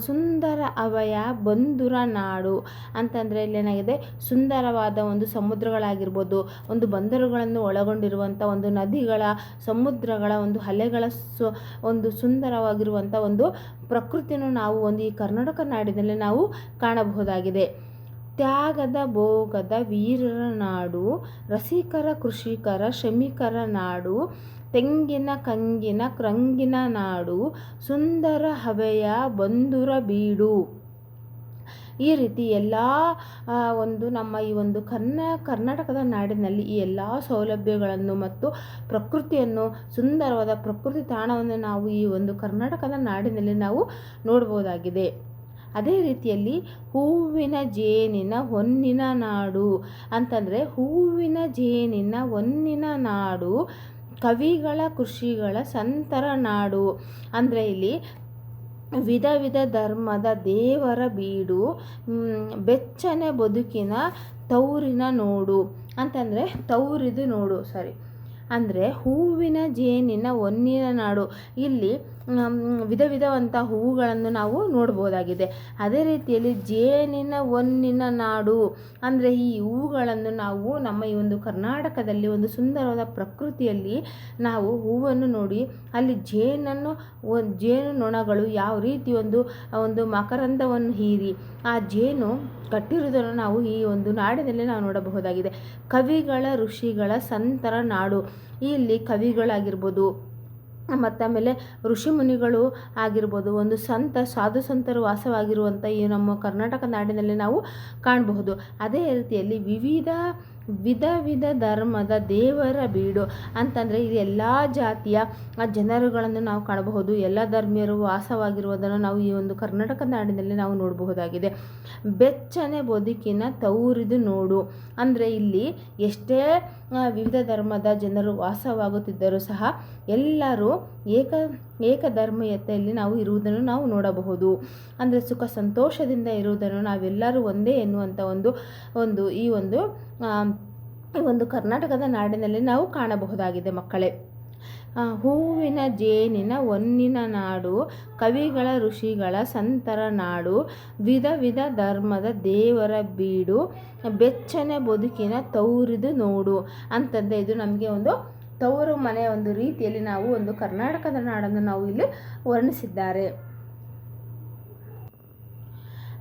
ಸುಂದರ ಅವಯ ಬಂಧುರ ನಾಡು ಅಂತಂದರೆ ಇಲ್ಲೇನಾಗಿದೆ, ಸುಂದರವಾದ ಒಂದು ಸಮುದ್ರಗಳಾಗಿರ್ಬೋದು, ಒಂದು ಬಂದರುಗಳನ್ನು ಒಳಗೊಂಡಿರುವಂಥ ಒಂದು ನದಿಗಳ, ಸಮುದ್ರಗಳ ಒಂದು ಅಲೆಗಳ ಒಂದು ಸುಂದರವಾಗಿರುವಂಥ ಒಂದು ಪ್ರಕೃತಿಯನ್ನು ನಾವು ಒಂದು ಈ ಕರ್ನಾಟಕ ನಾಡಿನಲ್ಲಿ ನಾವು ಕಾಣಬಹುದಾಗಿದೆ. ತ್ಯಾಗದ ಭೋಗದ ವೀರರ ನಾಡು, ರಸಿಕರ ಕೃಷಿಕರ ಶ್ರಮಿಕರ ನಾಡು, ತೆಂಗಿನ ಕಂಗಿನ ಕ್ರಂಗಿನ ನಾಡು, ಸುಂದರ ಹವೆಯ ಬಂಧುರ ಬೀಡು. ಈ ರೀತಿ ಎಲ್ಲ ಒಂದು ನಮ್ಮ ಈ ಒಂದು ಕರ್ನಾಟಕದ ನಾಡಿನಲ್ಲಿ ಈ ಎಲ್ಲ ಸೌಲಭ್ಯಗಳನ್ನು ಮತ್ತು ಪ್ರಕೃತಿಯನ್ನು, ಸುಂದರವಾದ ಪ್ರಕೃತಿ ತಾಣವನ್ನು ನಾವು ಈ ಒಂದು ಕರ್ನಾಟಕದ ನಾಡಿನಲ್ಲಿ ನಾವು ನೋಡ್ಬೋದಾಗಿದೆ. ಅದೇ ರೀತಿಯಲ್ಲಿ ಹೂವಿನ ಜೇನಿನ ಹೊನ್ನಿನ ನಾಡು ಅಂತಂದರೆ, ಹೂವಿನ ಜೇನಿನ ಹೊನ್ನಿನ ನಾಡು, ಕವಿಗಳ ಕೃಷಿಗಳ ಸಂತರ ನಾಡು. ಅಂದರೆ ಇಲ್ಲಿ ವಿಧ ವಿಧ ಧರ್ಮದ ದೇವರ ಬೀಡು, ಬೆಚ್ಚನೆ ಬದುಕಿನ ತೌರಿನ ನೋಡು ಅಂತಂದರೆ ತೌರಿದು ನೋಡು ಅಂದರೆ ಹೂವಿನ ಜೇನಿನ ಹೊನ್ನಿನ ನಾಡು. ಇಲ್ಲಿ ವಿಧ ವಿಧವಂಥ ಹೂವುಗಳನ್ನು ನಾವು ನೋಡ್ಬೋದಾಗಿದೆ. ಅದೇ ರೀತಿಯಲ್ಲಿ ಜೇನಿನ ಹೊನ್ನಿನ ನಾಡು ಅಂದರೆ ಈ ಹೂವುಗಳನ್ನು ನಾವು ನಮ್ಮ ಈ ಒಂದು ಕರ್ನಾಟಕದಲ್ಲಿ ಒಂದು ಸುಂದರವಾದ ಪ್ರಕೃತಿಯಲ್ಲಿ ನಾವು ಹೂವನ್ನು ನೋಡಿ ಅಲ್ಲಿ ಜೇನು ನೊಣಗಳು ಯಾವ ರೀತಿ ಒಂದು ಮಕರಂದವನ್ನು ಹೀರಿ ಆ ಜೇನು ಕಟ್ಟಿರುವುದನ್ನು ನಾವು ಈ ಒಂದು ನಾಡಿನಲ್ಲಿ ನಾವು ನೋಡಬಹುದಾಗಿದೆ. ಕವಿಗಳ ಋಷಿಗಳ ಸಂತರ ನಾಡು. ಇಲ್ಲಿ ಕವಿಗಳಾಗಿರ್ಬೋದು, ಮತ್ತು ಆಮೇಲೆ ಋಷಿ ಮುನಿಗಳು ಆಗಿರ್ಬೋದು, ಒಂದು ಸಾಧು ಸಂತರು ವಾಸವಾಗಿರುವಂಥ ಈ ನಮ್ಮ ಕರ್ನಾಟಕ ನಾಡಿನಲ್ಲಿ ನಾವು ಕಾಣಬಹುದು. ಅದೇ ರೀತಿಯಲ್ಲಿ ವಿಧ ಧರ್ಮದ ದೇವರ ಬೀಡು ಅಂತಂದರೆ ಇದು ಎಲ್ಲ ಜಾತಿಯ ಜನರುಗಳನ್ನು ನಾವು ಕಾಣಬಹುದು. ಎಲ್ಲ ಧರ್ಮೀಯರು ವಾಸವಾಗಿರುವುದನ್ನು ನಾವು ಈ ಒಂದು ಕರ್ನಾಟಕ ನಾಡಿನಲ್ಲಿ ನಾವು ನೋಡಬಹುದಾಗಿದೆ. ಬೆಚ್ಚನೆ ಬದುಕಿನ ತೌರಿದು ನೋಡು ಅಂದರೆ ಇಲ್ಲಿ ಎಷ್ಟೇ ವಿವಿಧ ಧರ್ಮದ ಜನರು ವಾಸವಾಗುತ್ತಿದ್ದರೂ ಸಹ ಎಲ್ಲರೂ ಏಕಧರ್ಮೀಯತೆಯಲ್ಲಿ ನಾವು ಇರುವುದನ್ನು ನಾವು ನೋಡಬಹುದು. ಅಂದರೆ ಸುಖ ಸಂತೋಷದಿಂದ ಇರುವುದನ್ನು ನಾವೆಲ್ಲರೂ ಒಂದೇ ಎನ್ನುವಂಥ ಈ ಒಂದು ಕರ್ನಾಟಕದ ನಾಡಿನಲ್ಲಿ ನಾವು ಕಾಣಬಹುದಾಗಿದೆ ಮಕ್ಕಳೇ. ಹೂವಿನ ಜೇನಿನ ಹೊನ್ನಿನ ನಾಡು, ಕವಿಗಳ ಋಷಿಗಳ ಸಂತರ ನಾಡು, ವಿಧ ವಿಧ ಧರ್ಮದ ದೇವರ ಬೀಡು, ಬೆಚ್ಚನೆ ಬದುಕಿನ ತೌರಿದು ನೋಡು ಅಂತಂದರೆ ಇದು ನಮಗೆ ಒಂದು ತವರು ಮನೆಯ ಒಂದು ರೀತಿಯಲ್ಲಿ ನಾವು ಒಂದು ಕರ್ನಾಟಕದ ನಾಡನ್ನು ನಾವು ಇಲ್ಲಿ ವರ್ಣಿಸಿದ್ದಾರೆ.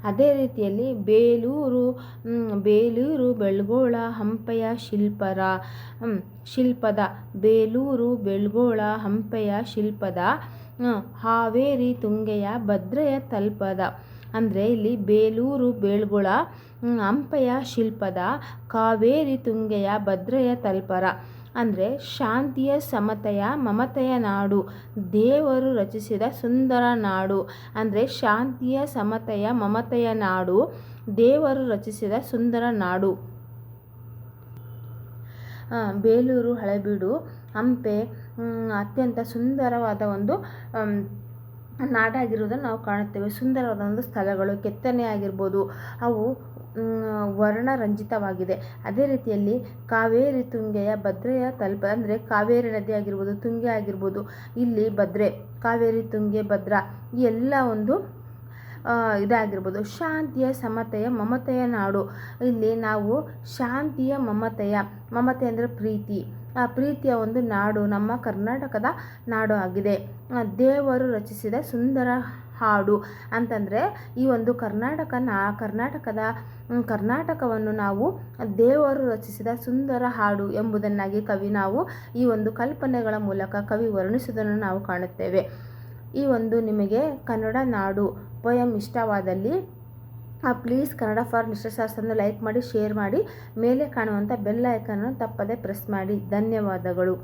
ಅದೇ ರೀತಿಯಲ್ಲಿ ಬೇಲೂರು ಬೆಳ್ಗೋಳ ಹಂಪೆಯ ಶಿಲ್ಪದ ಬೇಲೂರು ಬೆಳ್ಗೋಳ ಹಂಪೆಯ ಶಿಲ್ಪದ, ಹಾವೇರಿ ತುಂಗೆಯ ಭದ್ರೆಯ ತಲ್ಪದ ಅಂದರೆ ಇಲ್ಲಿ ಬೇಲೂರು ಬೆಳ್ಗೋಳ ಹಂಪೆಯ ಶಿಲ್ಪದ, ಕಾವೇರಿ ತುಂಗೆಯ ಭದ್ರೆಯ ತಲ್ಪರ ಅಂದರೆ ಶಾಂತಿಯ ಸಮತೆಯ ಮಮತೆಯ ನಾಡು, ದೇವರು ರಚಿಸಿದ ಸುಂದರ ನಾಡು. ಅಂದರೆ ಶಾಂತಿಯ ಸಮತೆಯ ಮಮತೆಯ ನಾಡು, ದೇವರು ರಚಿಸಿದ ಸುಂದರ ನಾಡು. ಬೇಲೂರು, ಹಳೆಬೀಡು, ಹಂಪೆ ಅತ್ಯಂತ ಸುಂದರವಾದ ಒಂದು ನಾಡಾಗಿರುವುದನ್ನು ನಾವು ಕಾಣುತ್ತೇವೆ. ಸುಂದರವಾದ ಒಂದು ಸ್ಥಳಗಳು, ಕೆತ್ತನೆ ಆಗಿರ್ಬೋದು, ಅವು ವರ್ಣರಂಜಿತವಾಗಿದೆ. ಅದೇ ರೀತಿಯಲ್ಲಿ ಕಾವೇರಿ ತುಂಗೆಯ ಭದ್ರೆಯ ತಲ್ಪ ಅಂದರೆ ಕಾವೇರಿ ನದಿ ಆಗಿರ್ಬೋದು, ತುಂಗೆ ಆಗಿರ್ಬೋದು, ಇಲ್ಲಿ ಭದ್ರೆ, ಕಾವೇರಿ ತುಂಗೆ ಭದ್ರಾ ಈ ಎಲ್ಲ ಒಂದು ಇದಾಗಿರ್ಬೋದು. ಶಾಂತಿಯ ಸಮತೆಯ ಮಮತೆಯ ನಾಡು. ಇಲ್ಲಿ ನಾವು ಶಾಂತಿಯ ಮಮತೆ ಅಂದರೆ ಪ್ರೀತಿ, ಆ ಪ್ರೀತಿಯ ಒಂದು ನಾಡು ನಮ್ಮ ಕರ್ನಾಟಕದ ನಾಡು ಆಗಿದೆ. ದೇವರು ರಚಿಸಿದ ಸುಂದರ ಹಾಡು ಅಂತಂದರೆ ಈ ಒಂದು ಕರ್ನಾಟಕವನ್ನು ನಾವು ದೇವರು ರಚಿಸಿದ ಸುಂದರ ಹಾಡು ಎಂಬುದನ್ನಾಗಿ ನಾವು ಈ ಒಂದು ಕಲ್ಪನೆಗಳ ಮೂಲಕ ಕವಿ ವರ್ಣಿಸುವುದನ್ನು ನಾವು ಕಾಣುತ್ತೇವೆ. ಈ ಒಂದು ನಿಮಗೆ ಕನ್ನಡ ನಾಡು ಪೋಯಮ್ ಇಷ್ಟವಾದಲ್ಲಿ ಪ್ಲೀಸ್ ಕನ್ನಡ ಫಾರ್ ಲಿಟರೇಚರ್ಸ್ ಅನ್ನು ಲೈಕ್ ಮಾಡಿ, ಶೇರ್ ಮಾಡಿ, ಮೇಲೆ ಕಾಣುವಂಥ ಬೆಲ್ ಐಕಾನ್ ಅನ್ನು ತಪ್ಪದೆ ಪ್ರೆಸ್ ಮಾಡಿ. ಧನ್ಯವಾದಗಳು.